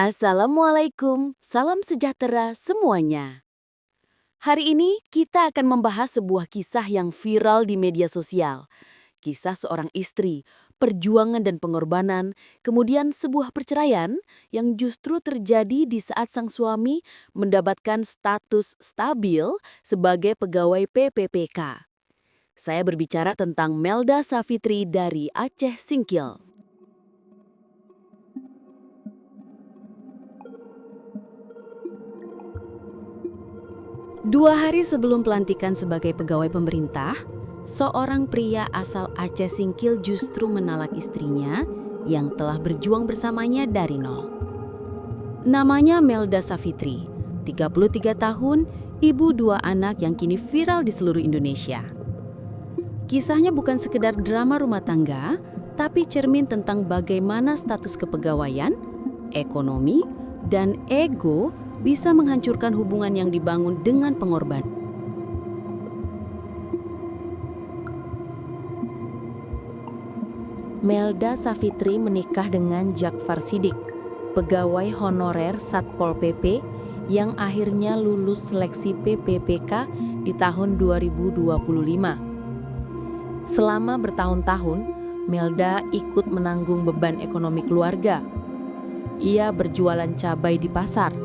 Assalamualaikum, salam sejahtera semuanya. Hari ini kita akan membahas sebuah kisah yang viral di media sosial. Kisah seorang istri, perjuangan dan pengorbanan, kemudian sebuah perceraian yang justru terjadi di saat sang suami mendapatkan status stabil sebagai pegawai PPPK. Saya berbicara tentang Melda Savitri dari Aceh Singkil. Dua hari sebelum pelantikan sebagai pegawai pemerintah, seorang pria asal Aceh Singkil justru menalak istrinya yang telah berjuang bersamanya dari nol. Namanya Melda Savitri, 33 tahun, ibu dua anak yang kini viral di seluruh Indonesia. Kisahnya bukan sekedar drama rumah tangga, tapi cermin tentang bagaimana status kepegawaian, ekonomi, dan ego bisa menghancurkan hubungan yang dibangun dengan pengorbanan. Melda Savitri menikah dengan Jakfar Siddiq, pegawai honorer Satpol PP yang akhirnya lulus seleksi PPPK di tahun 2025. Selama bertahun-tahun, Melda ikut menanggung beban ekonomi keluarga. Ia berjualan cabai di pasar,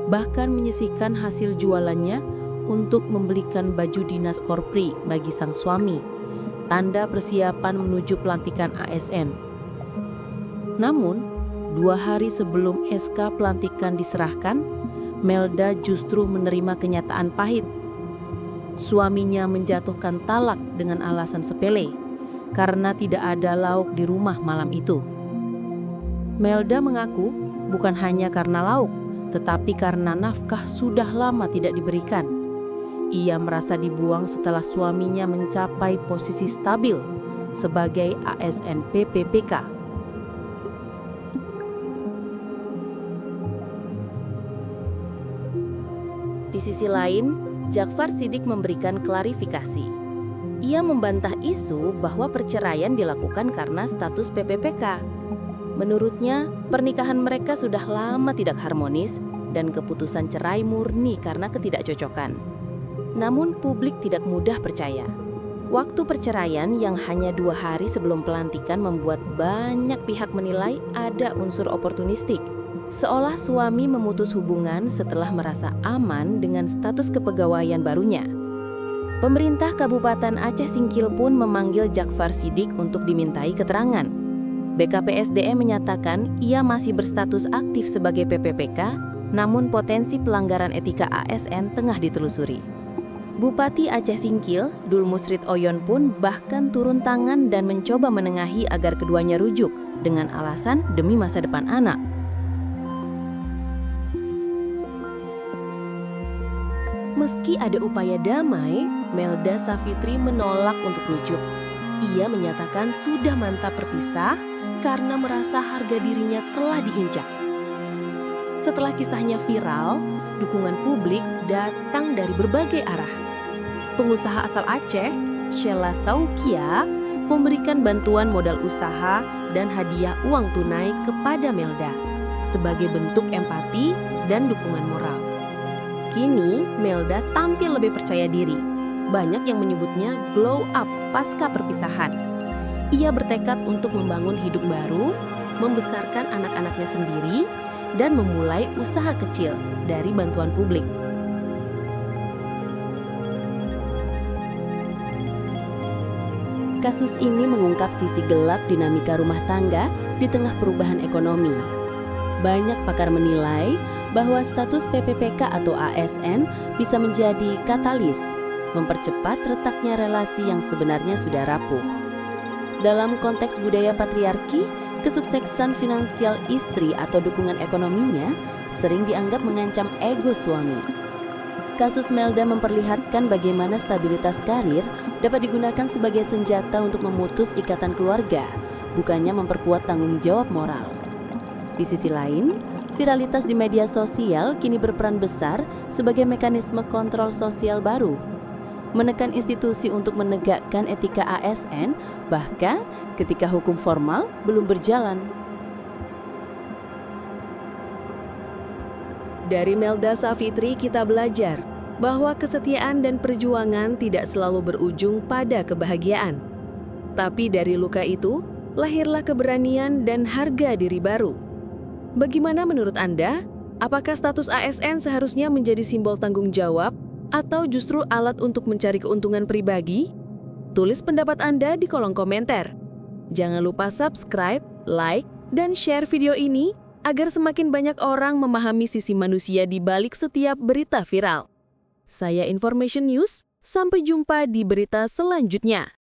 bahkan menyisihkan hasil jualannya untuk membelikan baju dinas korpri bagi sang suami, tanda persiapan menuju pelantikan ASN. Namun, 2 hari sebelum SK pelantikan diserahkan, Melda justru menerima kenyataan pahit. Suaminya menjatuhkan talak dengan alasan sepele, karena tidak ada lauk di rumah malam itu. Melda mengaku bukan hanya karena lauk, tetapi karena nafkah sudah lama tidak diberikan. Ia merasa dibuang setelah suaminya mencapai posisi stabil sebagai ASN PPPK. Di sisi lain, Jakfar Siddiq memberikan klarifikasi. Ia membantah isu bahwa perceraian dilakukan karena status PPPK. Menurutnya, pernikahan mereka sudah lama tidak harmonis dan keputusan cerai murni karena ketidakcocokan. Namun publik tidak mudah percaya. Waktu perceraian yang hanya 2 hari sebelum pelantikan membuat banyak pihak menilai ada unsur oportunistik. Seolah suami memutus hubungan setelah merasa aman dengan status kepegawaian barunya. Pemerintah Kabupaten Aceh Singkil pun memanggil Jakfar Siddiq untuk dimintai keterangan. BKPSDM menyatakan ia masih berstatus aktif sebagai PPPK, namun potensi pelanggaran etika ASN tengah ditelusuri. Bupati Aceh Singkil, Dul Musrid Oyon pun bahkan turun tangan dan mencoba menengahi agar keduanya rujuk dengan alasan demi masa depan anak. Meski ada upaya damai, Melda Savitri menolak untuk rujuk. Ia menyatakan sudah mantap berpisah karena merasa harga dirinya telah diinjak. Setelah kisahnya viral, dukungan publik datang dari berbagai arah. Pengusaha asal Aceh, Sheila Saukia, memberikan bantuan modal usaha dan hadiah uang tunai kepada Melda sebagai bentuk empati dan dukungan moral. Kini, Melda tampil lebih percaya diri. Banyak yang menyebutnya glow up pasca perpisahan. Ia bertekad untuk membangun hidup baru, membesarkan anak-anaknya sendiri, dan memulai usaha kecil dari bantuan publik. Kasus ini mengungkap sisi gelap dinamika rumah tangga di tengah perubahan ekonomi. Banyak pakar menilai bahwa status PPPK atau ASN bisa menjadi katalis, mempercepat retaknya relasi yang sebenarnya sudah rapuh. Dalam konteks budaya patriarki, kesuksesan finansial istri atau dukungan ekonominya sering dianggap mengancam ego suami. Kasus Melda memperlihatkan bagaimana stabilitas karir dapat digunakan sebagai senjata untuk memutus ikatan keluarga, bukannya memperkuat tanggung jawab moral. Di sisi lain, viralitas di media sosial kini berperan besar sebagai mekanisme kontrol sosial baru. Menekan institusi untuk menegakkan etika ASN, bahkan ketika hukum formal belum berjalan. Dari Melda Safitri kita belajar bahwa kesetiaan dan perjuangan tidak selalu berujung pada kebahagiaan. Tapi dari luka itu, lahirlah keberanian dan harga diri baru. Bagaimana menurut Anda? Apakah status ASN seharusnya menjadi simbol tanggung jawab atau justru alat untuk mencari keuntungan pribadi? Tulis pendapat Anda di kolom komentar. Jangan lupa subscribe, like, dan share video ini agar semakin banyak orang memahami sisi manusia di balik setiap berita viral. Saya Information News, sampai jumpa di berita selanjutnya.